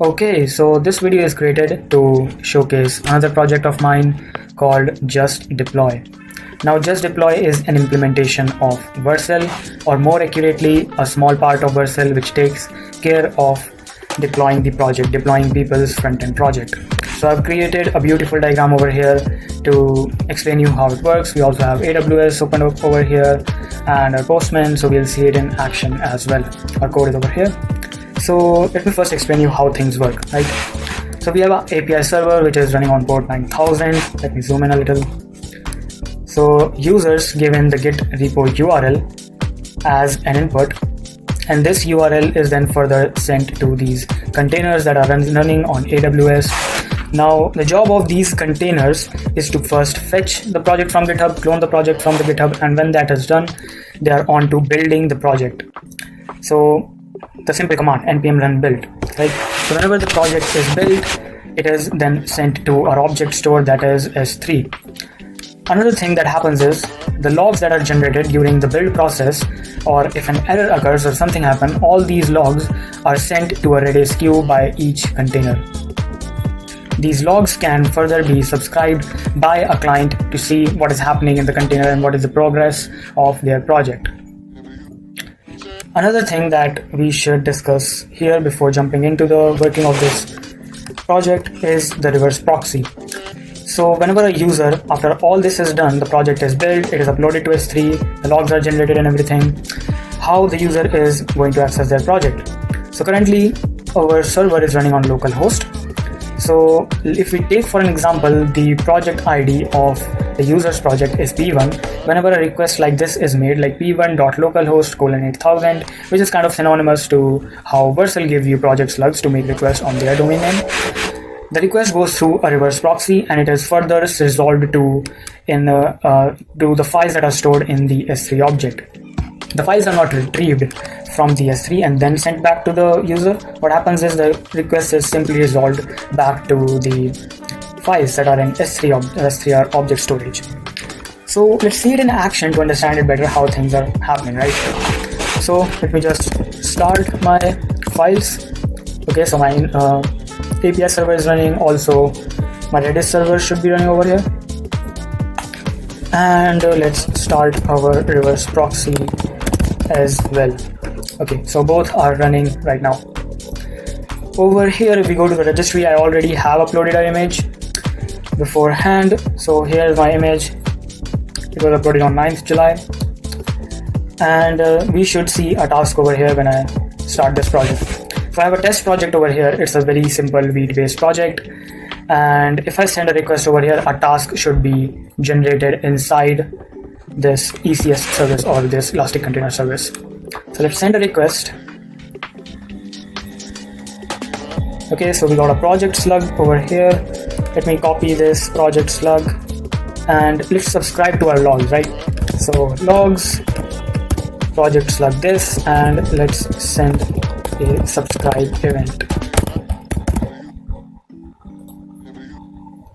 Okay, so this video is created to showcase another project of mine called JustDeploy. Now, JustDeploy is an implementation of Vercel, or more accurately, a small part of Vercel which takes care of deploying the project, deploying people's front-end project. So I've created a beautiful diagram over here to explain you how it works. We also have AWS open up over here and our Postman, so we'll see it in action as well. Our code is over here. So let me first explain you how things work, right? So we have an API server which is running on port 9000. Let me zoom in a little. So users give in the Git repo URL as an input, and this URL is then further sent to these containers that are running on AWS. Now, the job of these containers is to first fetch the project from GitHub, clone the project from the GitHub, and when that is done, they are on to building the project. So the simple command npm run build, right? So whenever the project is built, it is then sent to our object store, that is S3. Another thing that happens is the logs that are generated during the build process, or if an error occurs or something happens, all these logs are sent to a Redis queue by each container. These logs can further be subscribed by a client to see what is happening in the container and what is the progress of their project. Another thing that we should discuss here before jumping into the working of this project is the reverse proxy. So whenever a user, after all this is done, the project is built, it is uploaded to S3, the logs are generated and everything, how the user is going to access their project. So currently our server is running on localhost. So if we take for an example the project ID of the user's project is P1, whenever a request like this is made, like p1.localhost:8000, which is kind of synonymous to how Vercel gives you project slugs to make requests on their domain name, the request goes through a reverse proxy and it is further resolved to the files that are stored in the S3 object. The files are not retrieved from the S3 and then sent back to the user. What happens is the request is simply resolved back to the files that are in S3 object storage. So let's see it in action to understand it better how things are happening, right? So let me just start my files. Okay, so my API server is running. Also, my Redis server should be running over here. And let's start our reverse proxy as well. Okay, so both are running right now. Over here, if we go to the registry, I already have uploaded an image beforehand. So here's my image. It was uploaded on 9th July. And we should see a task over here when I start this project. So I have a test project over here. It's a very simple Vite-based project. And if I send a request over here, a task should be generated inside this ECS service or this Elastic Container Service. So let's send a request. Okay, so we got a project slug over here. Let me copy this project slug and let's subscribe to our logs, right? So logs, project slug this, and let's send a subscribe event.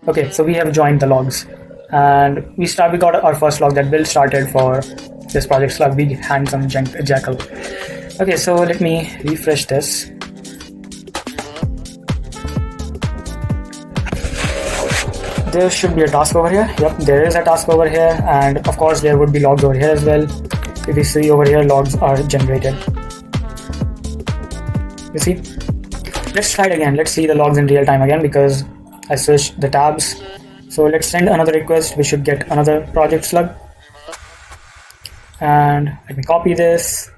Okay, so we have joined the logs and we got our first log that build started for this project slug, big handsome jackal. Okay, so let me refresh this. There should be a task over here. Yep, there is a task over here, and of course there would be logs over here as well. If you see over here, logs are generated. You see? Let's try it again. Let's see the logs in real time again because I switched the tabs. So let's send another request. We should get another project slug. And let me copy this.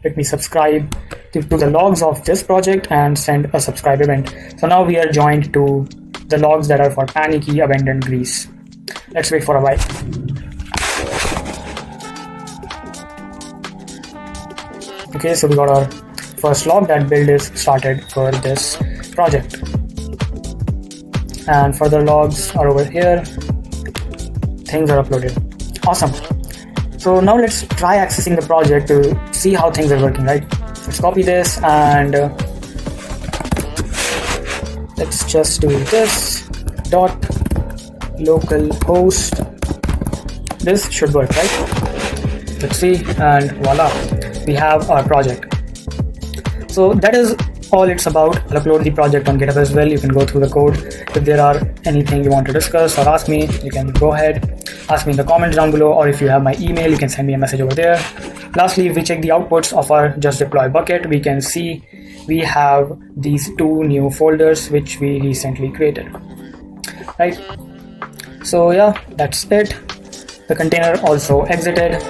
Let me subscribe to the logs of this project and send a subscribe event. So now we are joined to the logs that are for panicky abandoned Greece. Let's wait for a while. Okay, so we got our first log that build is started for this project. And further logs are over here. Things are uploaded. Awesome. So now let's try accessing the project to see how things are working, right? Let's copy this and let's just do this dot localhost. This should work, right? Let's see, and voila, we have our project. So that is all it's about. I'll upload the project on GitHub as well. You can go through the code. If there are anything you want to discuss or ask me, you can go ahead, ask me in the comments down below, or if you have my email, you can send me a message over there. Lastly, if we check the outputs of our JustDeploy bucket, we can see we have these 2 new folders which we recently created, right? So yeah, that's it. The container also exited.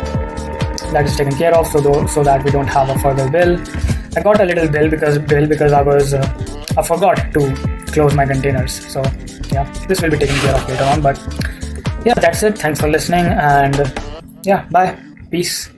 That is taken care of, so that we don't have a further bill. I got a little bill because I forgot to close my containers. So yeah, this will be taken care of later on. But yeah, that's it. Thanks for listening, and yeah, bye, peace.